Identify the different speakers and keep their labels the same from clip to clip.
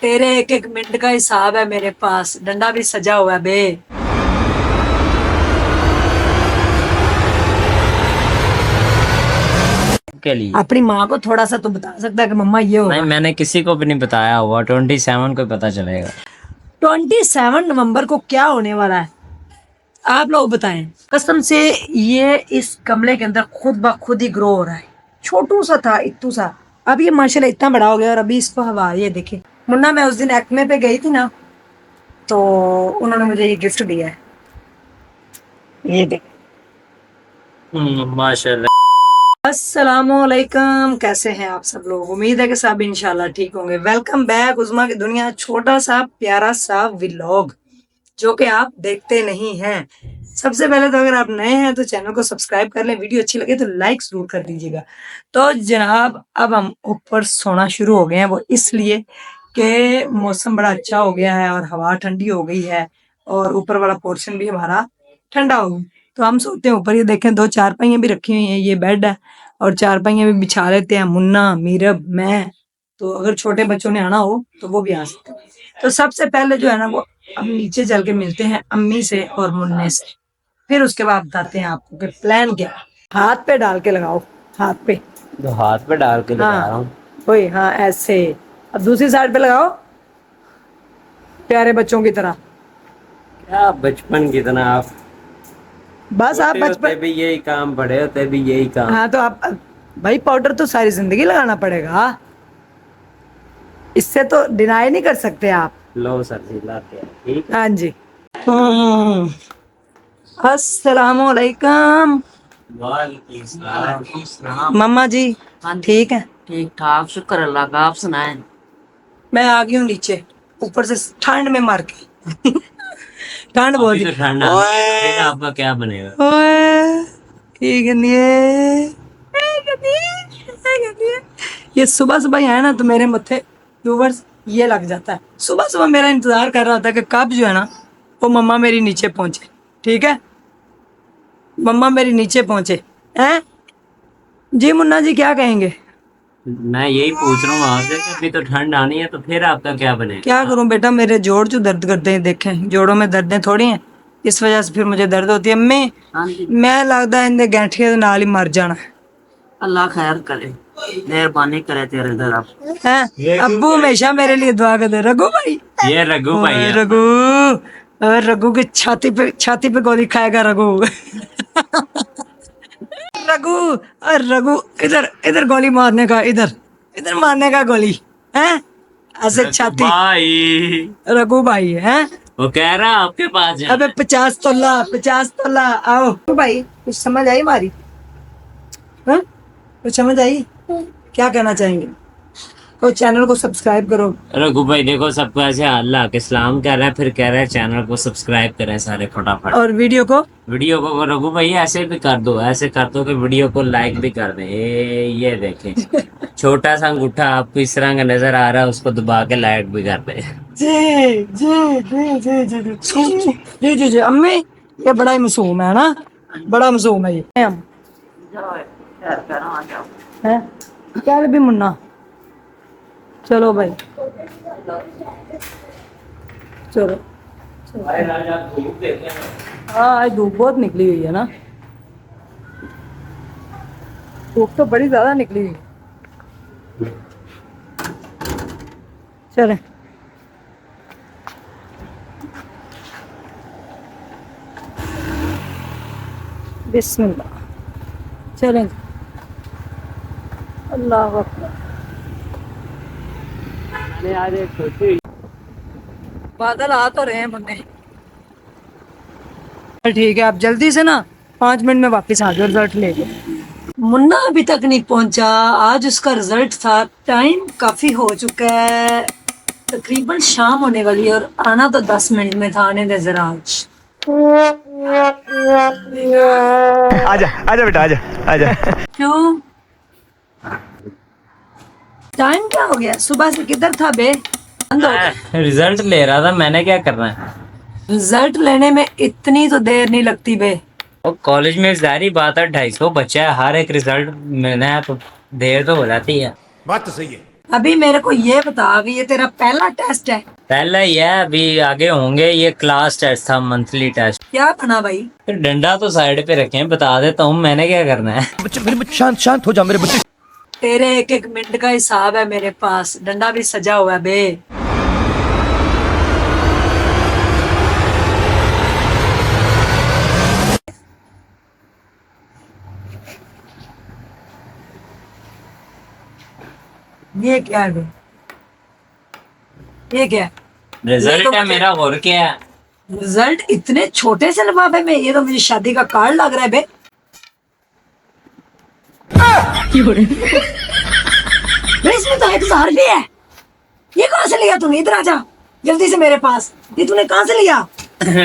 Speaker 1: तेरे एक एक मिनट का हिसाब है मेरे पास, डंडा भी सजा हुआ है बे।
Speaker 2: के लिए
Speaker 1: अपनी माँ को थोड़ा सा तो बता सकता है कि मम्मा ये
Speaker 2: नहीं,
Speaker 1: होगा।
Speaker 2: मैंने किसी को भी नहीं बताया हुआ। 27 को पता चलेगा।
Speaker 1: 27 नवंबर को क्या होने वाला है आप लोग बताएं कसम से। ये इस गमले के अंदर खुद ब खुद ही ग्रो हो रहा है। छोटू सा था, इत्तू सा, अब ये माशाल्लाह इतना बड़ा हो गया। और अभी इसको हवा, ये देखे मुन्ना, मैं उस दिन एक्मे पे गई थी ना, तो उन्होंने मुझे ये गिफ्ट दिया है, ये देख।
Speaker 2: माशाल्लाह।
Speaker 1: अस्सलामुअलैकुम, कैसे हैं आप सब लोग? उम्मीद है कि सब इंशाल्लाह ठीक होंगे। वेलकम बैक उज़्मा की दुनिया, छोटा सा प्यारा सा व्लॉग जो कि आप देखते नहीं हैं। सबसे पहले तो अगर आप नए हैं तो चैनल को सब्सक्राइब कर लें, वीडियो अच्छी लगे तो लाइक जरूर कर दीजिएगा। तो जनाब अब हम ऊपर सोना शुरू हो गए हैं, वो इसलिए कि मौसम बड़ा अच्छा हो गया है और हवा ठंडी हो गई है और ऊपर वाला पोर्शन भी हमारा ठंडा हो गया। तो हम सोते हैं ऊपर। ये देखें, 2 चारपाइयाँ भी रखी हुई हैं, ये बेड है और चारपाइयाँ भी बिछा लेते हैं मुन्ना, मीरब, मैं। तो अगर छोटे बच्चों ने आना हो तो वो भी आ सकते हैं। तो सबसे पहले जो है ना, वो अब नीचे चल के मिलते हैं अम्मी से और मुन्ने से, फिर उसके बाद बताते हैं आपको कि प्लान क्या है। हाथ पे डाल के लगाओ, हाथ पे।
Speaker 2: तो हाथ पे डाल के लगा रहा
Speaker 1: हाँ
Speaker 2: हूँ।
Speaker 1: वही, हाँ ऐसे। अब दूसरी साइड पे लगाओ, प्यारे बच्चों की तरह।
Speaker 2: क्या बचपन की तरह आप
Speaker 1: बस आप
Speaker 2: छोटे होते
Speaker 1: बचपन।
Speaker 2: भी यही काम, बड़े होते भी यही काम।
Speaker 1: हाँ तो आप भाई, पाउडर तो सारी जिंदगी लगाना पड़ेगा, इससे तो डिनाई नहीं कर सकते आप।
Speaker 2: लो सर जी, लाते हैं। ठीक है।
Speaker 1: हाँ जी। अस्सलामुअलैकुम मम्मा जी, ठीक है?
Speaker 3: ठीक ठाक, शुक्र अल्लाह का। आप सुनाएं।
Speaker 1: मैं आ गई हूँ नीचे, ऊपर से ठंड में मर के। ठंड बहुत
Speaker 2: अभी तो ठंड आ गई है, फिर आपका क्या बनेगा?
Speaker 1: ये सुबह सुबह ही है ना, तो मेरे मत्थे व्यूवर्स ये लग जाता है। सुबह सुबह मेरा इंतजार कर रहा था कि कब जो है ना वो मम्मा मेरी नीचे पहुंचे। ठीक है, मम्मा मेरी नीचे पहुंचे हैं। जी मुन्ना जी क्या कहेंगे?
Speaker 2: मैं यही पूछ रहा हूँ आपसे कि अभी तो ठंड आनी है, तो फिर आपका क्या बनेगा?
Speaker 1: क्या करूं बेटा, मेरे जोड़ जो दर्द करते हैं, देखें जोड़ों में दर्दें थोड़ी हैं, इस वजह से फिर मुझे दर्द होती है। अम्मी,
Speaker 3: हाँ जी,
Speaker 1: मैं लगता है इनके गैंठिया के नाल ही मर जाना
Speaker 3: अल्लाह खैर करे, मेहरबानी करे तेरे इधर। आप
Speaker 1: है। अब्बू हमेशा मेरे लिए दुआ करते, रघु भाई।
Speaker 2: ये रघु भाई
Speaker 1: ओए
Speaker 2: है।
Speaker 1: रघु, और रघु की छाती पे गोली खाएगा रघु। रघु, और रघु इधर इधर गोली मारने का, इधर इधर मारने का गोली है, ऐसे छाती।
Speaker 2: भाई
Speaker 1: रघु भाई है।
Speaker 2: वो कह रहा है आपके पास जाना
Speaker 1: अबे 50 तोला, 50 तोला। आओ भाई, कुछ समझ आई हमारी? हाँ, कुछ समझ आई? क्या कहना चाहेंगे? तो चैनल को सब्सक्राइब करो।
Speaker 2: है। रघु भाई देखो, सबको ऐसे अल्लाह के सलाम कह रहा है, फिर कह रहा है चैनल को सब्सक्राइब करें सारे फटाफट।
Speaker 1: और वीडियो
Speaker 2: को रघु भाई ऐसे भी कर दो, ऐसे कर दो कि वीडियो को लाइक भी कर दें। ये देखें, छोटा सा अंगूठा आपको इस तरह का नजर आ रहा है, उसको दबा के लाइक भी कर दें।
Speaker 1: जी जी जी जी जी जी जी जी जी। अम्मी ये बड़ा ही मासूम है ना, बड़ा मासूम है ये। हम
Speaker 3: जाओ, खैर करो, आ जाओ।
Speaker 1: हैं क्या भी मुन्ना, चलो भाई चलो। हाँ आज धूप बहुत निकली हुई है ना, धूप तो बड़ी ज्यादा निकली हुई है। चलें बिस्मिल्लाह, चलें। अल्लाह अकबर।
Speaker 2: आज एक छोटी
Speaker 1: बादल आ तो रहे हैं मुन्ने। ठीक है, आप जल्दी से ना 5 मिनट में वापस आ जाओ रिजल्ट लेके। मुन्ना अभी तक नहीं पहुंचा, आज उसका रिजल्ट था। टाइम काफी हो चुका है, तकरीबन शाम होने वाली है और आना तो 10 मिनट में था। आने दे जरा आज।
Speaker 4: आजा आजा बेटा आजा आजा।
Speaker 1: क्यों, टाइम क्या हो गया? सुबह से किधर था बे? बंद हो गया।
Speaker 2: रिजल्ट ले रहा था, मैंने क्या करना है?
Speaker 1: रिजल्ट लेने में इतनी तो देर नहीं लगती बे।
Speaker 2: वो कॉलेज में जारी बात है, 250 बच्चा है, हर एक रिजल्ट मिलना है तो देर तो हो जाती है।
Speaker 4: बात तो सही है।
Speaker 1: अभी मेरे को ये बता कि ये तेरा पहला टेस्ट है,
Speaker 2: पहला ही है, अभी आगे होंगे। ये क्लास टेस्ट था, मंथली टेस्ट।
Speaker 1: क्या बना भाई?
Speaker 2: फिर डंडा तो साइड पे रखे हैं, बता देता हूँ मैंने क्या करना है।
Speaker 4: शांत शांत हो जा मेरे बच्चे।
Speaker 1: तेरे एक एक मिनट का हिसाब है मेरे पास, डंडा भी सजा हुआ है बे। ये क्या है बे? ये क्या है?
Speaker 2: रिजल्ट है मेरा, और क्या है।
Speaker 1: रिजल्ट इतने छोटे से लिफाफे में? ये तो मुझे शादी का कार्ड लग रहा है बे। बे इसमें तो 1000 भी है। ये कहाँ से लिया तूने? इधर आ जा जल्दी से मेरे पास। ये तूने कहाँ से लिया?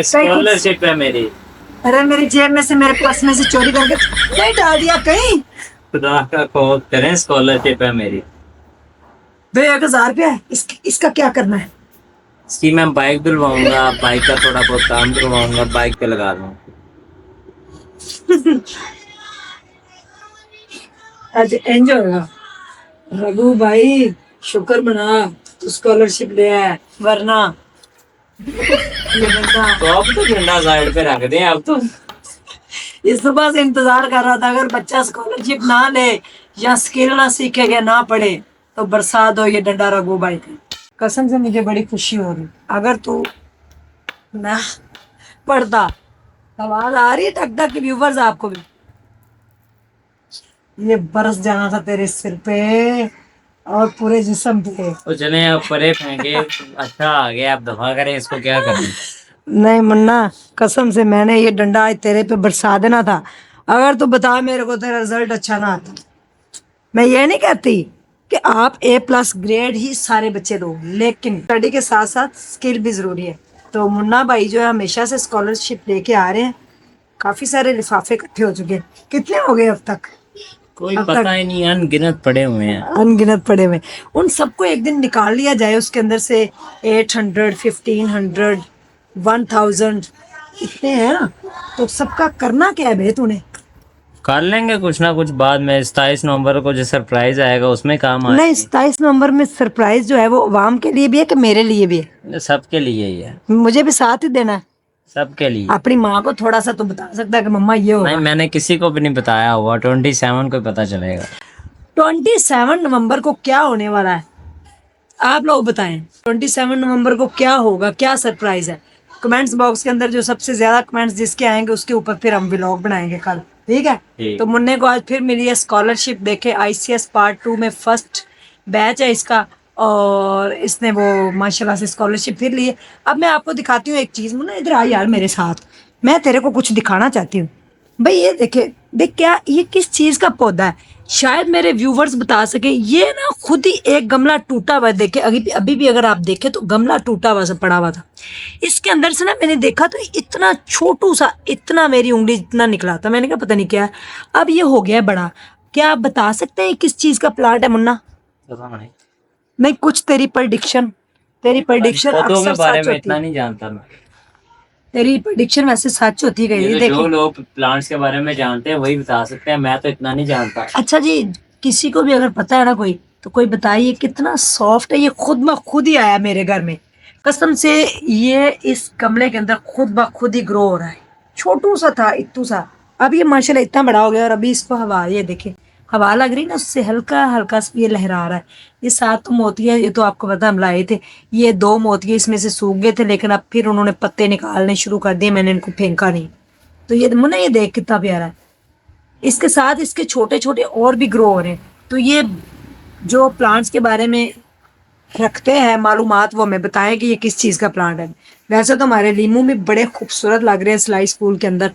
Speaker 2: स्कॉलरशिप है मेरी।
Speaker 1: अरे मेरी जेब में से, मेरे पर्स में से चोरी करके नहीं डाल दिया कहीं?
Speaker 2: खुदा का खौफ करें, स्कॉलरशिप है मेरी।
Speaker 1: बे 1000 रुपया है, इसका क्या करना है?
Speaker 2: इसकी मैं बाइक धुलवाऊंगा, बाइक का थोड़ा बहुत काम करवाऊंगा, बाइक पे लगा दूंगा।
Speaker 1: आज एंजॉय होगा। रघु भाई शुक्र मना, तू स्कॉलरशिप ले आया, वरना ये बंदा
Speaker 2: तो अब तो झंडा साइड पे रख दें अब तो।
Speaker 1: इस सुबह से इंतजार कर रहा था, अगर बच्चा स्कॉलरशिप ना ले या स्किल ना सीखेगा, ना पढ़े, तो बरसा दो ये डंडा रघु भाई का। कसम से मुझे बड़ी खुशी हो रही। अगर तू ना पढ़ता, आवाज आ रही है टक टक की व्यूवर्स आपको भी, ये बरस जाना था तेरे सिर पे और पूरे जिस्म पे।
Speaker 2: तो चले अब परे फेंके। अच्छा आ गया, आप दफा करें इसको, क्या करें।
Speaker 1: नहीं मुन्ना, कसम से मैंने ये डंडा आज तेरे पे बरसा देना था। अगर तू बता मेरे को तेरा रिजल्ट अच्छा ना आता। मैं ये नहीं कहती कि आप A+ ग्रेड ही सारे बच्चे दो, लेकिन स्टडी के साथ साथ स्किल भी जरूरी है। तो मुन्ना भाई जो है हमेशा से स्कॉलरशिप लेके आ रहे हैं, काफी सारे लिफाफे इकट्ठे हो चुके हैं। कितने हो गए अब तक?
Speaker 2: कोई पता ही नहीं, अनगिनत पड़े हुए हैं।
Speaker 1: अनगिनत पड़े हुए। उन सबको एक दिन निकाल लिया जाए, उसके अंदर से 800, 1500, 1000 इतने हैं ना, तो सबका करना क्या है बे तूने?
Speaker 2: कर लेंगे कुछ ना कुछ बाद में। 27 नवंबर को जो सरप्राइज आएगा उसमें काम
Speaker 1: नहीं, 27 नवंबर में सरप्राइज जो है वो अवाम के लिए भी है कि मेरे लिए भी है?
Speaker 2: आएगा। सबके लिए ही है,
Speaker 1: मुझे भी साथ ही देना है।
Speaker 2: सबके लिए।
Speaker 1: अपनी माँ को थोड़ा सा तो बता सकता है कि मम्मा ये होगा।
Speaker 2: नहीं, मैंने किसी को भी नहीं बताया हुआ। 27 को पता चलेगा।
Speaker 1: 27 नवंबर को क्या होने वाला है आप लोग बताएं। 27 नवंबर को क्या होगा, क्या सरप्राइज है? कमेंट्स बॉक्स के अंदर जो सबसे ज्यादा कमेंट्स जिसके आएंगे उसके ऊपर फिर हम व्लॉग बनाएंगे कल, ठीक है?
Speaker 2: ठीक।
Speaker 1: तो मुन्ने को आज फिर मिली है स्कॉलरशिप। देखे ICS पार्ट 2 में फर्स्ट बैच है इसका, और इसने वो माशाल्लाह से स्कॉलरशिप फिर ली है। अब मैं आपको दिखाती हूँ एक चीज़। मुन्ना इधर आ यार मेरे साथ, मैं तेरे को कुछ दिखाना चाहती हूँ। भाई ये देखे, देख क्या ये किस चीज़ का पौधा है, शायद मेरे व्यूवर्स बता सके। ये ना खुद ही एक गमला टूटा हुआ है। देखे अभी भी अगर आप देखें तो गमला टूटा हुआ सा पड़ा हुआ था। इसके अंदर से ना मैंने देखा तो इतना छोटू सा, इतना मेरी उंगली जितना निकला था। मैंने कहा पता नहीं क्या है, अब ये हो गया है बड़ा। क्या आप बता सकते हैं किस चीज़ का प्लांट है मुन्ना?
Speaker 2: पता नहीं,
Speaker 1: नहीं कुछ तेरी प्रेडिक्शन
Speaker 2: पौधों
Speaker 1: अक्सर
Speaker 2: के बारे
Speaker 1: सच
Speaker 2: में
Speaker 1: होती
Speaker 2: इतना
Speaker 1: है।
Speaker 2: नहीं जानता मैं।
Speaker 1: तेरी प्रेडिक्शन वैसे सच होती गई
Speaker 2: ये तो
Speaker 1: देखिए।
Speaker 2: जो लोग प्लांट्स के बारे में जानते हैं वही बता सकते हैं, मैं तो इतना नहीं जानता।
Speaker 1: अच्छा जी, किसी को भी अगर पता है ना कोई, तो कोई बताइए कितना सॉफ्ट है ये। खुद ब खुद ही आया मेरे घर में, कसम से। ये इस गमले के अंदर खुद ब खुद ही ग्रो हो रहा है। छोटू सा था, इतू सा, अब ये माशाल्लाह इतना बड़ा हो गया। और अभी इसको हवा, ये देखे हवा लग रही ना, उससे हल्का हल्का ये लहरा रहा है। ये 7 मोतियाँ, ये तो आपको पता हम लाए थे। ये 2 मोतियाँ इसमें से सूख गए थे, लेकिन अब फिर उन्होंने पत्ते निकालने शुरू कर दिए, मैंने इनको फेंका नहीं। तो ये मुन्ना ये देख कितना प्यारा है। इसके साथ इसके छोटे छोटे और भी ग्रो हो रहे हैं। तो ये जो प्लांट्स के बारे में रखते हैं मालूमात, वो हमें बताएं कि ये किस चीज़ का प्लांट है। वैसे तो हमारे लीमू भी बड़े खूबसूरत लग रहे हैं सिलाई स्कूल के अंदर।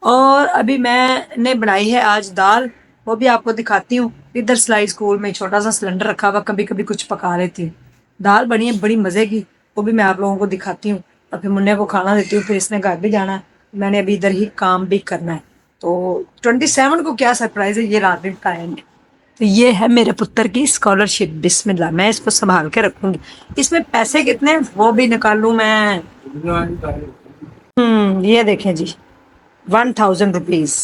Speaker 1: और अभी मैंने बनाई है आज दाल, वो भी आपको दिखाती हूँ। इधर सिलाई स्कूल में छोटा सा सिलेंडर रखा हुआ, कभी कभी कुछ पका लेती हूँ। दाल बनी है बड़ी मज़े की, वो भी मैं आप लोगों को दिखाती हूँ। और फिर मुन्ने को खाना देती हूँ, फिर इसने घर भी जाना है, मैंने अभी इधर ही काम भी करना है। तो 27 को क्या सरप्राइज है ये रात में बताएंगे। तो ये है मेरे पुत्र की स्कॉलरशिप, बिस्मिल्लाह। मैं इसको संभाल के रखूंगी। इसमें पैसे कितने हैं वो भी निकालूं मैं। ये देखें जी, 1000 रुपीज़।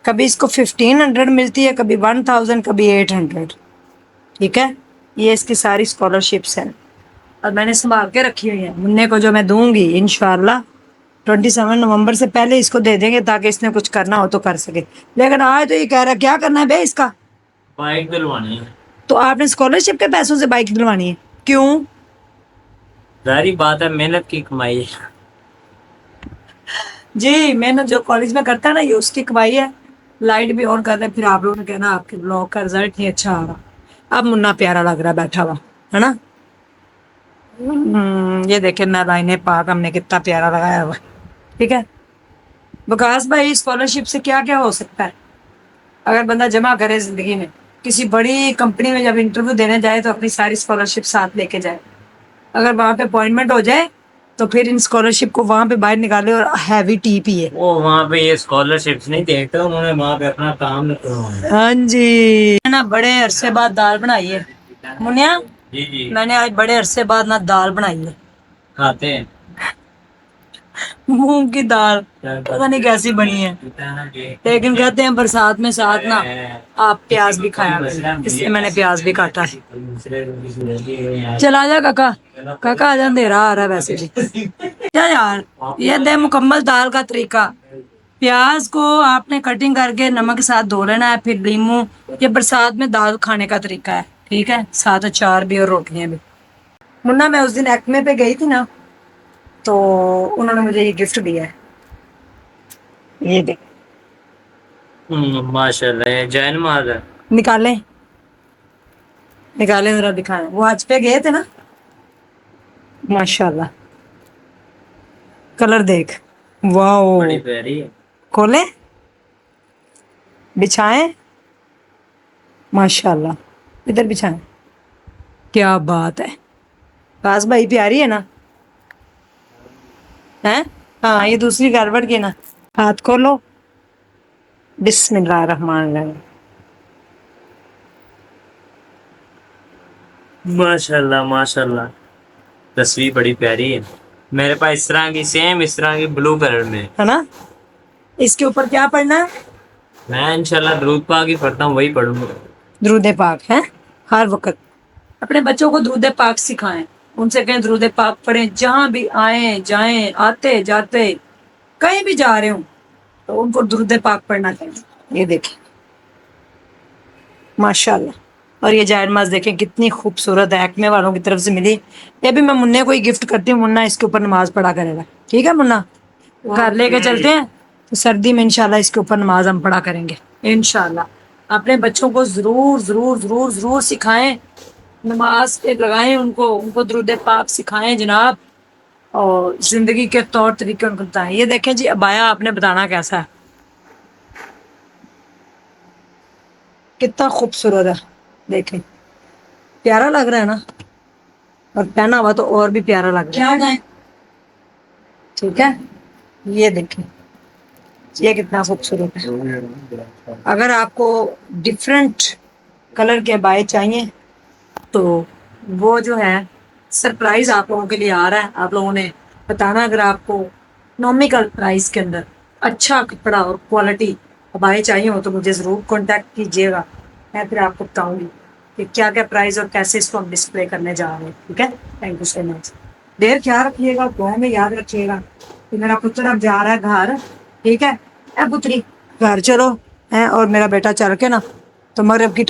Speaker 1: कभी इसको 1500 मिलती है, कभी 1000, कभी 800। ठीक है, یہ اس کی ساری اسکالرشپس ہیں اور میں نے سنبھال کے رکھی ہوئی ہیں. منع کو جو میں دوں گی انشاءاللہ 27 نومبر سے پہلے اس کو دے دیں گے تاکہ اس نے کچھ کرنا ہو تو کر سکے. لیکن آج تو یہ کہہ رہا ہے کیا کرنا ہے بھائی اس کا.
Speaker 2: بائک دلوانی ہے.
Speaker 1: تو آپ نے اسکالرشپ کے پیسوں سے بائک دلوانی ہے کیوں؟
Speaker 2: ظاہری بات ہے محنت کی کمائی ہے.
Speaker 1: جی محنت جو کالج میں کرتا ہے نا یہ اس کی کمائی ہے. لائٹ بھی آن کر رہے ہیں پھر آپ لوگوں نے کہنا آپ کے بلاگ کا رزلٹ نہیں اچھا آ رہا. اب منا پیارا لگ رہا ہے بیٹھا ہوا ہے نا. یہ دیکھیں نارائن پاک ہم نے کتنا پیارا لگایا ہوا. ٹھیک ہے وکاس بھائی اسکالرشپ سے کیا کیا ہو سکتا ہے اگر بندہ جمع کرے زندگی میں. کسی بڑی کمپنی میں جب انٹرویو دینے جائے تو اپنی ساری اسکالرشپ ساتھ لے کے جائے. اگر وہاں پہ اپوائنٹمنٹ ہو جائے تو پھر ان اسکالرشپ کو وہاں پہ باہر نکالے اور ہیوی ٹی پیے.
Speaker 2: وہ وہاں پہ یہ اسکالرشپس نہیں دیکھتے, انہوں نے وہاں پہ اپنا کام کروانا.
Speaker 1: ہاں جی نا بڑے عرصے بعد دال بنائی ہے منیا.
Speaker 2: جی جی
Speaker 1: میں نے آج بڑے عرصے بعد نا دال بنائی ہے
Speaker 2: کھاتے ہیں.
Speaker 1: مونگ کی دال پتہ نہیں کیسی بنی ہے لیکن کہتے ہیں برسات میں ساتھ نا آپ پیاز بھی کھایا کریں, اس لیے میں نے پیاز بھی کاٹا ہے. چلا جا کاکا کاکا آ جا اندھیرا آ رہا ہے ویسے بھی. کیا یار یہ دے مکمل دال کا طریقہ. پیاز کو آپ نے کٹنگ کر کے نمک کے ساتھ دھو لینا ہے پھر لیموں. یہ برسات میں دال کھانے کا طریقہ ہے ٹھیک ہے, ساتھ اچار بھی اور روٹیاں بھی. منا میں اس دن ایکمے پہ گئی تھی نا تو انہوں نے مجھے یہ گفٹ دیا ہے. یہ دیکھ
Speaker 2: ماشاء اللہ یہ جین ماد ہے.
Speaker 1: نکالیں نکالیں ذرا دکھائیں. وہ حج پہ گئے تھے نا ماشاء اللہ. کلر دیکھ واو.
Speaker 2: بڑی پیاری ہے.
Speaker 1: کھولیں بچھائیں ماشاء اللہ. ادھر بچھائیں. کیا بات ہے باز بھائی پیاری ہے نا ہیں. ہاں یہ دوسری گڑبڑ کی نا. ہاتھ کھولو بسم اللہ الرحمن الرحیم.
Speaker 2: ماشاء اللہ ماشاء اللہ تصویر بڑی پیاری ہے. میرے پاس اس طرح کی سیم اس طرح کی بلو کلر میں
Speaker 1: ہے نا. اس کے اوپر کیا پڑھنا ہے؟
Speaker 2: میں انشاءاللہ درود پاک ہی پڑھتا ہوں, وہی پڑھوں گا.
Speaker 1: درود پاک ہے ہر وقت. اپنے بچوں کو درود پاک سکھائیں, ان سے کہیں درود پاک پڑھیں جہاں بھی آئیں جائیں آتے جاتے کہیں بھی جا رہے ہوں تو ان کو درود پاک پڑھنا چاہیے. یہ دیکھیں ماشاء اللہ. اور یہ جائر ماز دیکھیں کتنی خوبصورت ہے, ایکمے والوں کی طرف سے ملی. یہ بھی میں منع کو ہی گفٹ کرتی ہوں, منع اس کے اوپر نماز پڑھا کرے گا ٹھیک ہے. منع گھر لے کے چلتے ہیں تو سردی میں انشاءاللہ اس کے اوپر نماز ہم پڑھا کریں گے انشاءاللہ. اپنے بچوں کو ضرور ضرور ضرور ضرور سکھائیں, نماز پہ لگائیں ان کو درود پاک سکھائیں جناب, اور زندگی کے طور طریقے ان کو بتائیں. یہ دیکھیں جی ابایا آپ نے بتانا کیسا ہے, کتنا خوبصورت ہے. دیکھیں پیارا لگ رہا ہے نا, اور پہنا ہوا تو اور بھی پیارا لگ رہا ہے. ٹھیک ہے یہ دیکھیں یہ کتنا خوبصورت ہے. اگر آپ کو ڈفرینٹ کلر کے ابائے چاہیے تو وہ جو ہے سرپرائز آپ لوگوں کے لیے آ رہا ہے. آپ لوگوں نے بتانا اگر آپ کو نومیکل پرائز کے اندر اچھا کپڑا اور کوالٹی ابائے چاہیے ہو تو مجھے ضرور کانٹیکٹ کیجیے گا. میں پھر آپ کو بتاؤں گی کہ کیا کیا پرائز اور کیسے اس کو ہم ڈسپلے کرنے جا رہے ہیں. ٹھیک ہے تھینک یو سو مچ. دیر خیال رکھیے گا, دعا میں یاد رکھیے گا کہ میرا پتر اب جا رہا ہے گھر. ٹھیک ہے اے پتری گھر چلو ہے, اور میرا بیٹا چل کے نا تو مغرب کی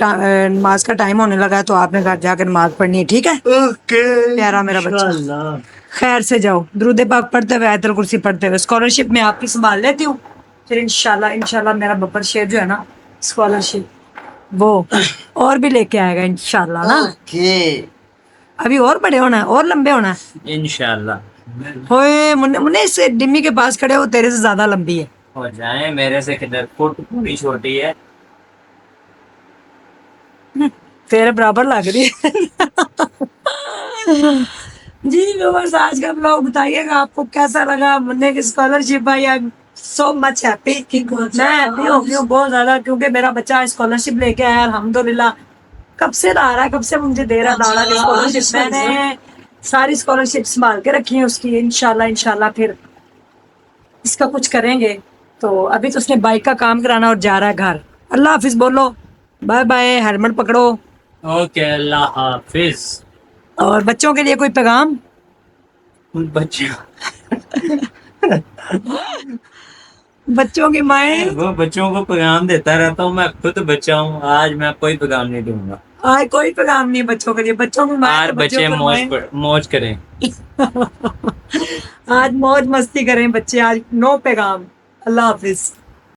Speaker 1: نماز کا ٹائم ہونے لگا ہے تو آپ نے گھر جا کے نماز پڑھنی ہے. ٹھیک ہے پیارا میرا بچہ, خیر سے جاؤ درود پاک پڑھتے ہوئے آیت الکرسی پڑھتے ہوئے. اسکالرشپ میں آپ کی سنبھال لیتی ہوں, پھر انشاءاللہ میرا بپر شیر جو ہے نا اسکالرشپ وہ اور بھی لے کے آئے گا انشاءاللہ نا. ابھی اور بڑے ہونا ہے اور لمبے ہونا ہے
Speaker 2: انشاءاللہ.
Speaker 1: ہوئے. منہ اس ڈمی کے پاس کھڑے ہو, تیرے سے زیادہ لمبی ہے.
Speaker 2: ہو جائیں میرے سے کدھر, فٹ پوری چھوٹی ہے.
Speaker 1: تیرے برابر لگ رہی ہے. جی ویورز آج کا بلاگ بتائیے گا آپ کو کیسا لگا. منع کی اسکالرشپ آئی, سو مچ ہیپی. میں ہیپی ہو گئی ہوں بہت زیادہ کیونکہ میرا بچہ اسکالرشپ لے کے آیا الحمدللہ. کب سے لا رہا ہے, کب سے مجھے دے رہا داڑا کی اسکالرشپ. میں نے ساری اسکالرشپ سنبھال کے رکھی ہیں اس کی. انشاءاللہ پھر اس کا کچھ کریں گے. تو ابھی تو اس نے بائک کا کام کرانا اور جا رہا ہے گھر. اللہ حافظ بولو, بائے بائے, ہیلمٹ پکڑو.
Speaker 2: ओके अल्लाह हाफिज।
Speaker 1: और बच्चों के लिए कोई पैगाम?
Speaker 2: बच्चों
Speaker 1: बच्चों की माएँ
Speaker 2: वो बच्चों को पैगाम देता रहता हूँ, मैं खुद बच्चा हूँ, आज मैं कोई पैगाम नहीं दूंगा।
Speaker 1: आज कोई पैगाम नहीं बच्चों के लिए, बच्चों की माएँ
Speaker 2: आज
Speaker 1: तो बच्चों
Speaker 2: बच्चे
Speaker 1: को माएँ।
Speaker 2: मौज करें।
Speaker 1: आज मौज मस्ती करें बच्चे, आज नो पैगाम। अल्लाह हाफिज।